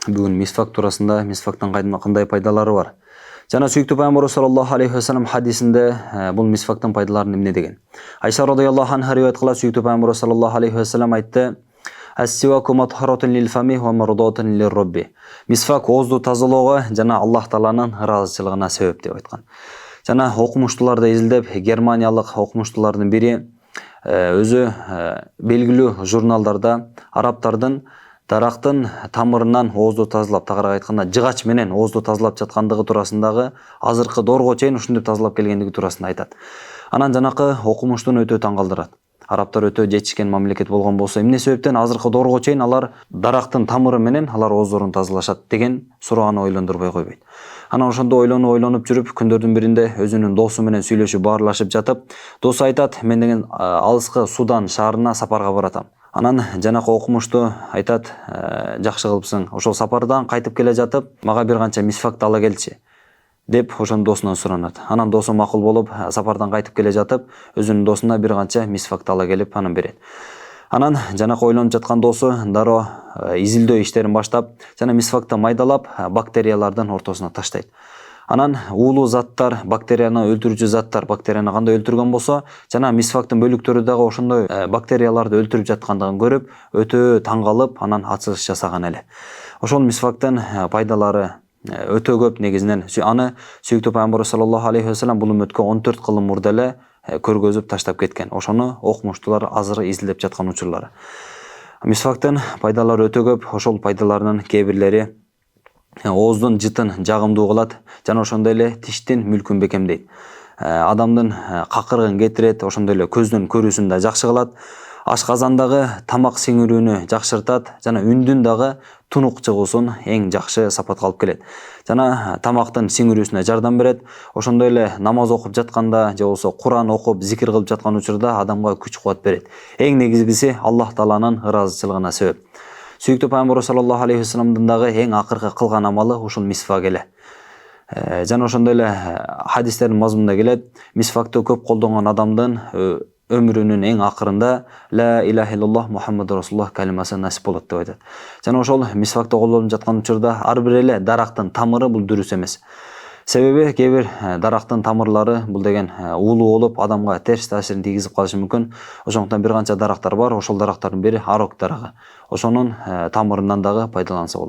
Бүгін мисвак турасында, мисвактан кандай пайдалары бар. Жана сүйүктүү пайгамбар саллаллаху алейхи вассалам хадисинде бул мисвактын пайдалары эмне деген. Айша радыйаллаху анха риваят кылат, сүйүктүү пайгамбар саллаллаху алейхи вассалам айтты: "Ас-сиваку матхаратун лил фами ва мардатун лир робби." Мисвак оозду тазалоого жана Аллах тааланын ыраазычылыгына себеп деп айткан. Жана окумуштууларды изилдеп, германиялык окумуштуулардын бири өзү белгилүү журналдарда арабтардын дарактын тамырынан оозду тазалап, тагыраак айтканда жыгач менен оозду тазалап жаткандыгы туурасындагы азыркы доорго чейин ушинтип тазалап келгендиги туурасында айтат. Анан жанакы окумуштууну өтө таң калтырат. Арабтар өтө жетишкен мамлекет болгон болсо, эмне себептен азыркы доорго чейин алар дарактын тамыры менен алар ооздорун тазалашат деген суроо аны ойлондурбой койбойт. Анан ошондо ойлонуп жүрүп, күндөрдүн биринде өзүнүн досу менен сүйлөшүп, баарлашып жатып, досу айтат: "Мен деген алыскы Судан шаарына сапарга баратам." Анан жанакы окумуштуу айтат: "Жакшы кылыпсың. Ошол сапардан кайтып келе жатып, мага бир канча мисвакты ала келчи" деп ошон досунан суранат. Анан досу макул болуп, сапардан кайтып келе жатып, өзүнүн досуна бир канча мисвакты ала келип, анан берет. Анан жанакы ойлонуп жаткан досу дароо изилдөө иштерин баштап, жана мисвакты майдалап, бактериялардын ортосуна таштайт. Анан уулуу заттар, бактерияны өлтүрүүчү заттар, бактерияны кандай өлтүргөн болсо, жана мисвактын бөлүктөрү дагы ошондой бактерияларды өлтүрүп жаткандыгын көрүп, өтө таң калып, анан ачыгыш жасаган эле. Ошол мисвактын пайдалары өтө көп негизинен. Аны сүйүктүү пайгамбар саллаллаху алейхи вассалам бул үммөткө 14 кылым мурда эле көргөзүп таштап кеткен. Ошону окумуштуулар азыр изилдеп жаткан учурлары. Мисвактын пайдалары өтө көп. Ошол пайдаларынын кээ бирлери ооздун жытын жагымдуу кылат, жана ошондой эле тиштин мүлкүн бекемдейт. Адамдын какырыгын кетирет, ошондой эле көздүн көрүүсүн да жакшы кылат. Ашказандагы тамак сиңирүүнү жакшыртат, жана үндүн дагы тунук чыгуусун эң жакшы сапатка алып келет. Жана тамактын сиңирүүсүнө жардам берет. Ошондой эле намаз окуп жатканда же болбосо Куран окуп, зикир кылып жаткан учурда адамга күч-кубат берет. Эң негизгиси Аллах тааланын ыраазычылыгына себеп. Сүйүктүү пайгамбар саллаллаху алейхи вассаламдын дагы эң акыркы кылган амалы ушул мисвак эле. Жана ошондой эле хадистердин мазмунунда келет: мисвакты көп колдонгон адамдын өмүрүнүн эң акырында ла илаха иллаллах Мухаммаду расулуллах калимасы насип болот деп айтат. Жана ошол мисвакты колдонуп жаткан учурда ар бир эле дарактын тамыры бул дурус эмес. Себеби кээ бир дарактын тамырлары бул деген уулуу болуп, адамга терс таасирин тийгизип калышы мүмкүн. Ошондуктан бир канча дарактар бар, ошол дарактардын бири арок дарагы. Ошонун тамырынан дагы пайдаланса болот.